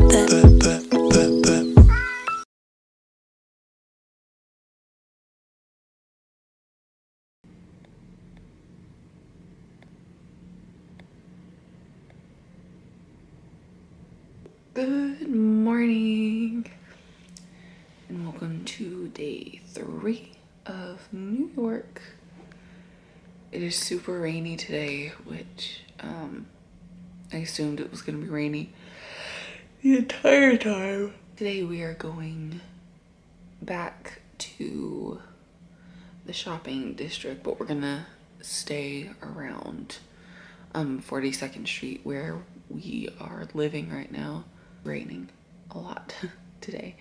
Good morning and welcome to day 3 of New York. It is super rainy today, which I assumed it was gonna be rainy the entire time. Today we are going back to the shopping district, but we're gonna stay around 42nd Street where we are living right now. Raining a lot today,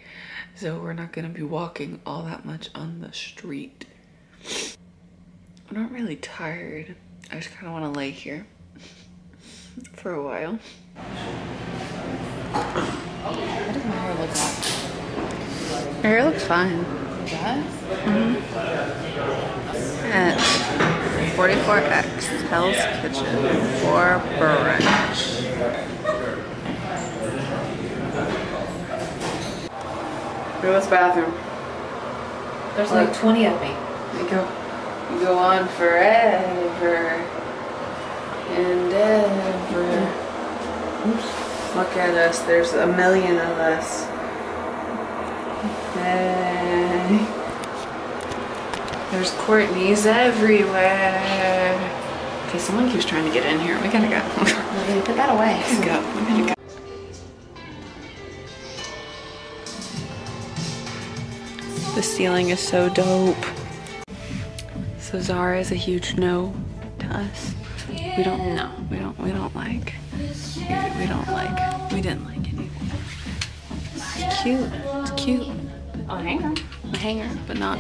so we're not gonna be walking all that much on the street. I'm not really tired. I just kind of want to lay here for a while. What does my hair look like? My hair looks fine. It does? At 44X Hell's Kitchen for brunch. Look at this bathroom. There's like 20 of me. You go on forever and ever. Oops. Look at us. There's a million of us. Hey. There's Courtney's everywhere. Okay, someone keeps trying to get in here. We gotta go. Put that away. We gotta go. We gotta go. The ceiling is so dope. So Zara is a huge no to us. We don't know. We don't like. We didn't like anything. It's cute. It's cute. A hanger. A hanger, but not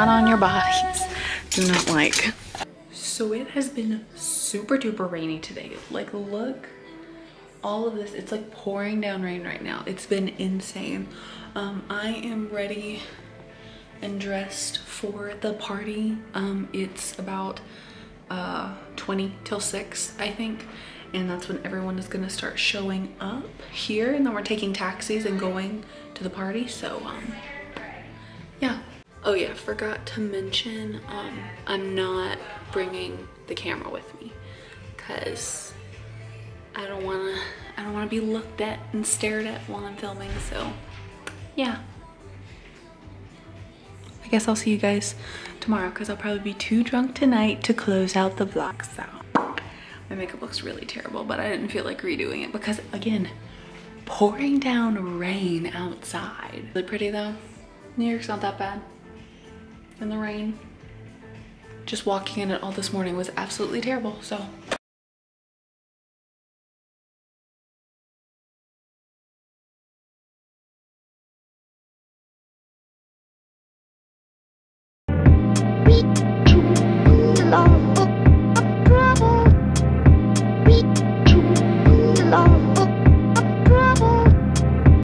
on your bodies. Do not like. So it has been super duper rainy today. Like, look, all of this. It's like pouring down rain right now. It's been insane. I am ready and dressed for the party. It's about 20 till 6, I think, and that's when everyone is gonna start showing up here, and then we're taking taxis and going to the party. So yeah. Oh yeah, forgot to mention, I'm not bringing the camera with me because I don't wanna be looked at and stared at while I'm filming. So yeah, I guess I'll see you guys tomorrow because I'll probably be too drunk tonight to close out the vlog. So my makeup looks really terrible, but I didn't feel like redoing it because, again, pouring down rain outside. Really pretty though. New York's not that bad. And the rain, just walking in it all this morning was absolutely terrible. So